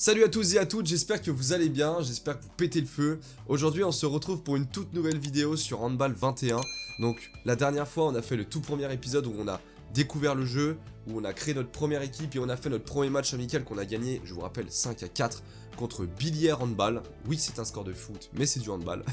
Salut à tous et à toutes, j'espère que vous allez bien, j'espère que vous pétez le feu. Aujourd'hui on se retrouve pour une toute nouvelle vidéo sur Handball 21. Donc la dernière fois on a fait le tout premier épisode où on a découvert le jeu, où on a créé notre première équipe et on a fait notre premier match amical qu'on a gagné, je vous rappelle, 5-4 contre Billière Handball. Oui, c'est un score de foot, mais c'est du handball,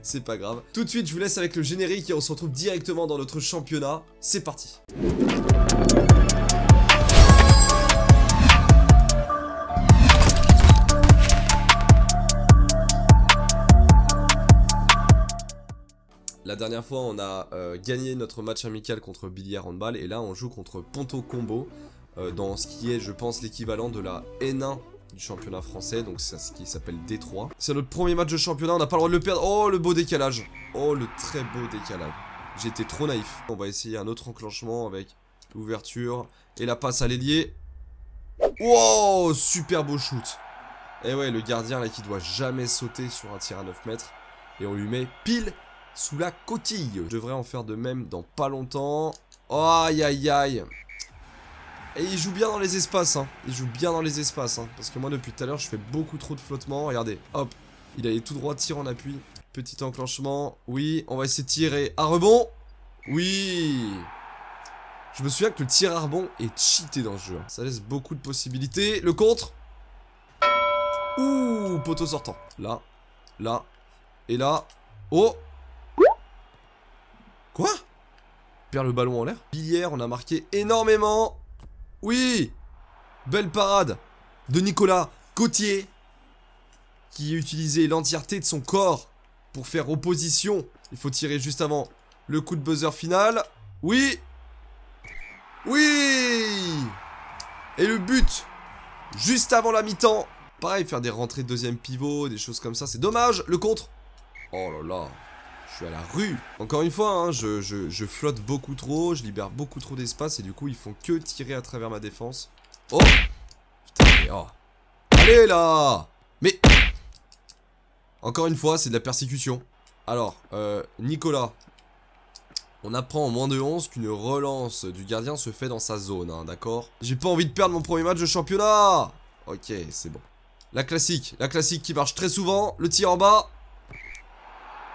c'est pas grave. Tout de suite je vous laisse avec le générique et on se retrouve directement dans notre championnat, c'est parti. La dernière fois, on a gagné notre match amical contre Billière Handball et là, on joue contre Ponto Combo dans ce qui est, je pense, l'équivalent de la N1 du championnat français, donc c'est ce qui s'appelle D3. C'est notre premier match de championnat, on n'a pas le droit de le perdre. Oh, le beau décalage. Oh, le très beau décalage. J'étais trop naïf. On va essayer un autre enclenchement avec l'ouverture et la passe à l'ailier. Wow, super beau shoot. Et ouais, le gardien là qui doit jamais sauter sur un tir à 9 mètres et on lui met pile sous la coquille. Je devrais en faire de même dans pas longtemps. Oh, aïe aïe aïe. Et il joue bien dans les espaces, hein. Il joue bien dans les espaces, hein. Parce que moi depuis tout à l'heure je fais beaucoup trop de flottement. Regardez, hop, il allait tout droit, tir en appui. Petit enclenchement, oui, on va essayer de tirer à rebond. Oui. Je me souviens que le tir à rebond est cheaté dans ce jeu. Ça laisse beaucoup de possibilités. Le contre. Ouh, poteau sortant. Là, là, et là. Oh. Quoi? Perd le ballon en l'air. Billière, on a marqué énormément. Oui. Belle parade de Nicolas Gauthier, qui a utilisé l'entièreté de son corps pour faire opposition. Il faut tirer juste avant le coup de buzzer final. Oui. Oui. Et le but juste avant la mi-temps. Pareil, faire des rentrées de deuxième pivot, des choses comme ça, c'est dommage. Le contre. Oh là là. Je suis à la rue. Encore une fois, hein, je flotte beaucoup trop, je libère beaucoup trop d'espace et du coup, ils font que tirer à travers ma défense. Oh. Putain, mais oh. Allez là. Mais encore une fois, c'est de la persécution. Alors, Nicolas, on apprend en moins de 11 qu'une relance du gardien se fait dans sa zone, hein, d'accord? J'ai pas envie de perdre mon premier match de championnat. Ok, c'est bon. La classique qui marche très souvent, le tir en bas.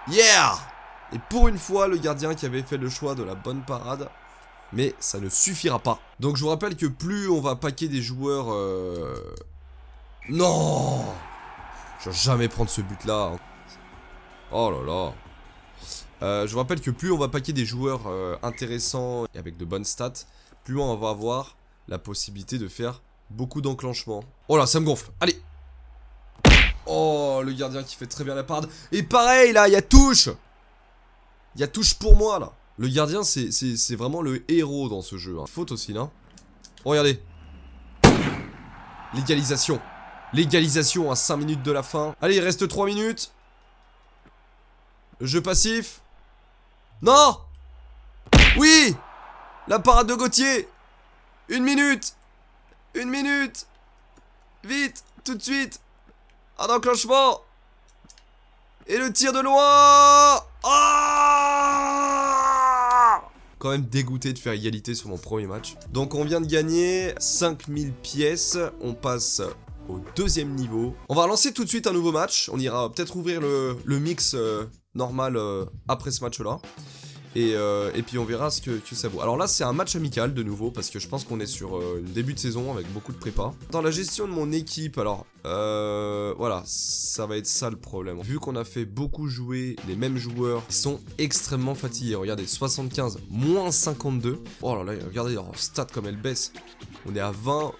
Yeah! Et pour une fois, le gardien qui avait fait le choix de la bonne parade. Mais ça ne suffira pas. Donc je vous rappelle que plus on va paquer des joueurs... Non! Je vais jamais prendre ce but là. Oh là là. Je vous rappelle que plus on va paquer des joueurs intéressants et avec de bonnes stats, plus on va avoir la possibilité de faire beaucoup d'enclenchements. Oh là, ça me gonfle. Allez! Oh, le gardien qui fait très bien la parade. Et pareil là, il y a touche. Il y a touche pour moi là. Le gardien c'est vraiment le héros dans ce jeu, hein. Faute aussi là. Oh, regardez. L'égalisation. L'égalisation à 5 minutes de la fin. Allez, il reste 3 minutes. Le jeu passif. Non. Oui. La parade de Gauthier. 1 minute. 1 minute. Vite, tout de suite. Un enclenchement. Et le tir de loin. Ah, quand même dégoûté de faire égalité sur mon premier match. Donc on vient de gagner 5000 pièces. On passe au deuxième niveau. On va lancer tout de suite un nouveau match. On ira peut-être ouvrir le mix normal après ce match là. Et puis on verra ce que ça vaut. Alors là c'est un match amical de nouveau parce que je pense qu'on est sur une début de saison avec beaucoup de prépa. Dans la gestion de mon équipe, alors voilà, ça va être ça le problème. Vu qu'on a fait beaucoup jouer les mêmes joueurs, ils sont extrêmement fatigués. Regardez, 75, moins 52. Oh là là, regardez leur stat comme elle baisse. On est à 20,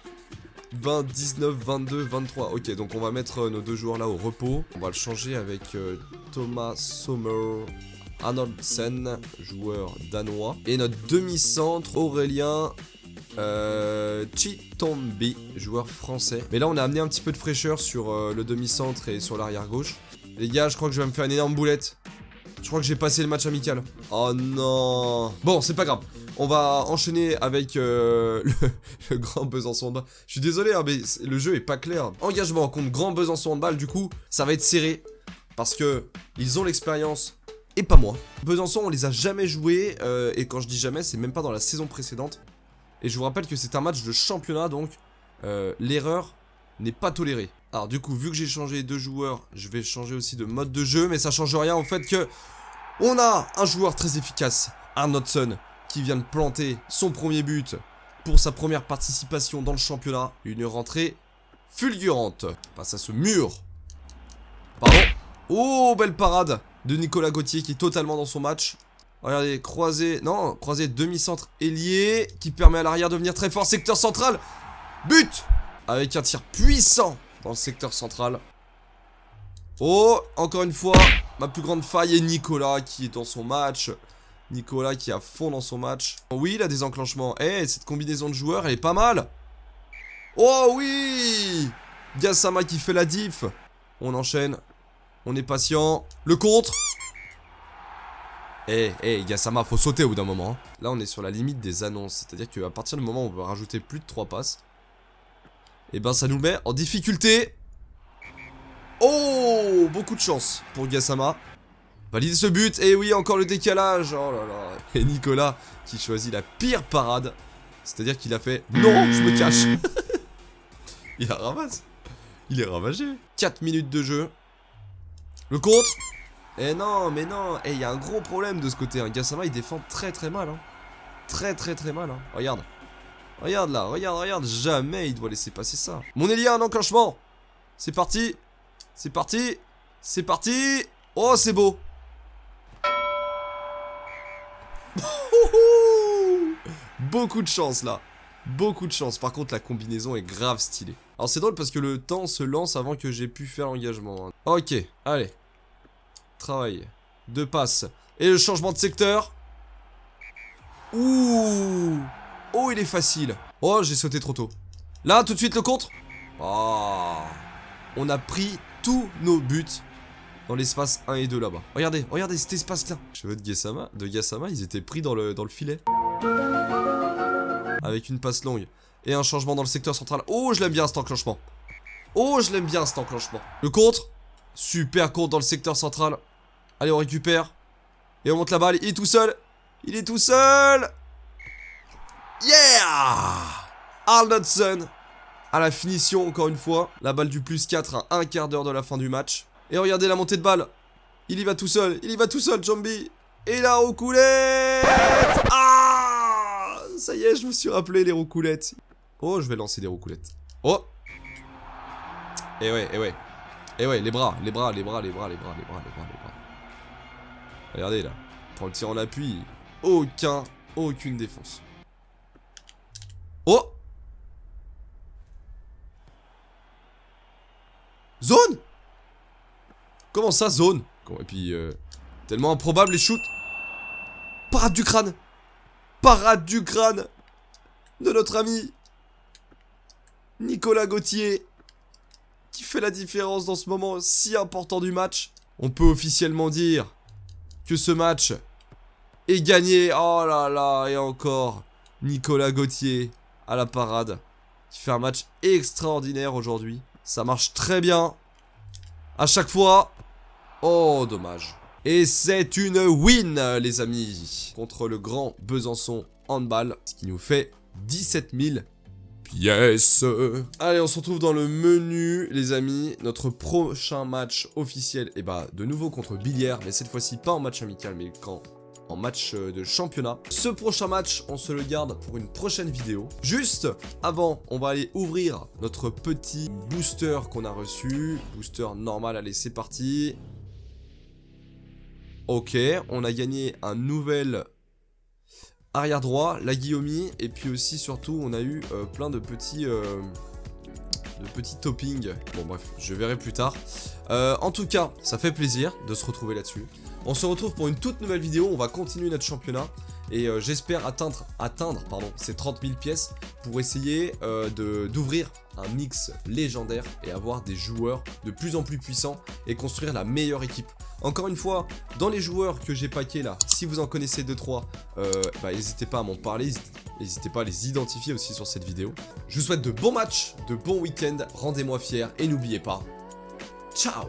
19, 22, 23. Ok, donc on va mettre nos deux joueurs là au repos. On va le changer avec Thomas Sommer Arnoldsen, joueur danois. Et notre demi-centre, Aurélien Chitombi, joueur français. Mais là, on a amené un petit peu de fraîcheur sur le demi-centre et sur l'arrière gauche. Les gars, je crois que je vais me faire une énorme boulette. Je crois que j'ai passé le match amical. Oh non. Bon, c'est pas grave. On va enchaîner avec le Grand Besançon Handball. Je suis désolé, hein, mais le jeu est pas clair. Engagement contre Grand Besançon Handball, du coup, ça va être serré. Parce que ils ont l'expérience. Et pas moi. Besançon, on les a jamais joués. Et quand je dis jamais, c'est même pas dans la saison précédente. Et je vous rappelle que c'est un match de championnat, donc l'erreur n'est pas toléré. Alors du coup, vu que j'ai changé de joueur, je vais changer aussi de mode de jeu, mais ça change rien au fait que on a un joueur très efficace, Arnoldson, qui vient de planter son premier but pour sa première participation dans le championnat. Une rentrée fulgurante. Face à ce mur. Pardon. Oh, belle parade de Nicolas Gauthier qui est totalement dans son match. Regardez, croisé, non, croisé demi-centre ailier qui permet à l'arrière de venir très fort. Secteur central. But avec un tir puissant dans le secteur central. Oh, encore une fois, ma plus grande faille est Nicolas qui est dans son match. Nicolas qui est à fond dans son match. Oui, il a des enclenchements. Eh, cette combinaison de joueurs, elle est pas mal. Oh oui, Gassama qui fait la diff. On enchaîne. On est patient. Le contre. Gassama, faut sauter au bout d'un moment. Hein. Là, on est sur la limite des annonces. C'est-à-dire qu'à partir du moment où on veut rajouter plus de 3 passes, et ben ça nous met en difficulté. Oh, beaucoup de chance pour Gassama. Valide ce but. Et oui, encore le décalage. Oh là là. Et Nicolas qui choisit la pire parade. C'est-à-dire qu'il a fait non, je me cache. Il la ramasse. Il est ravagé. 4 minutes de jeu. Le contre. Eh non, mais non. Eh, il y a un gros problème de ce côté. Hein. Gassama, il défend très très mal. Hein. Très mal. Hein. Regarde. Regarde là. Regarde. Jamais il doit laisser passer ça. Mon ailier a un enclenchement. C'est parti. C'est parti. Oh, c'est beau. Beaucoup de chance là. Beaucoup de chance. Par contre, la combinaison est grave stylée. Alors, c'est drôle parce que le temps se lance avant que j'ai pu faire l'engagement. Hein. Ok, allez. Travail. 2 passes. Et le changement de secteur. Ouh. Oh, il est facile. Oh, j'ai sauté trop tôt. Là, tout de suite, le contre. Oh. On a pris tous nos buts dans l'espace 1 et 2 là-bas. Regardez cet espace-là. Cheveux de Gassama, ils étaient pris dans le filet. Avec une passe longue. Et un changement dans le secteur central. Oh, je l'aime bien cet enclenchement. Le contre. Super contre dans le secteur central. Allez, on récupère. Et on monte la balle. Il est tout seul. Yeah! Arnoldson. À la finition, encore une fois. La balle du +4 à un quart d'heure de la fin du match. Et regardez la montée de balle. Il y va tout seul, Jambi. Et la roucoulette. Ah! Ça y est, je me suis rappelé les roucoulettes. Oh, je vais lancer des roucoulettes. Oh! Eh ouais, les bras. Regardez là. Prends le tir en appui. Aucune défense. Oh! Zone? Comment ça, zone? Et puis, tellement improbable les shoots. Parade du crâne de notre ami Nicolas Gauthier, qui fait la différence dans ce moment si important du match. On peut officiellement dire que ce match est gagné. Oh là là, et encore Nicolas Gauthier à la parade, qui fait un match extraordinaire aujourd'hui. Ça marche très bien à chaque fois. Oh, dommage. Et c'est une win, les amis, contre le Grand Besançon Handball, ce qui nous fait 17 000 pièces. Allez, on se retrouve dans le menu, les amis. Notre prochain match officiel, et bah, de nouveau contre Billière, mais cette fois-ci pas en match amical, mais en match de championnat. Ce prochain match, on se le garde pour une prochaine vidéo. Juste avant, on va aller ouvrir notre petit booster qu'on a reçu. Booster normal, allez, c'est parti. Ok, on a gagné un nouvel arrière droit, la Guillaumy, et puis aussi, surtout, on a eu plein de petits toppings. Bon bref, je verrai plus tard. En tout cas, ça fait plaisir de se retrouver là-dessus. On se retrouve pour une toute nouvelle vidéo, on va continuer notre championnat. Et j'espère atteindre ces 30 000 pièces pour essayer d'ouvrir un mix légendaire et avoir des joueurs de plus en plus puissants et construire la meilleure équipe. Encore une fois, dans les joueurs que j'ai packés là, si vous en connaissez 2-3, n'hésitez pas à m'en parler, n'hésitez pas à les identifier aussi sur cette vidéo. Je vous souhaite de bons matchs, de bons week-ends, rendez-moi fiers et n'oubliez pas, ciao!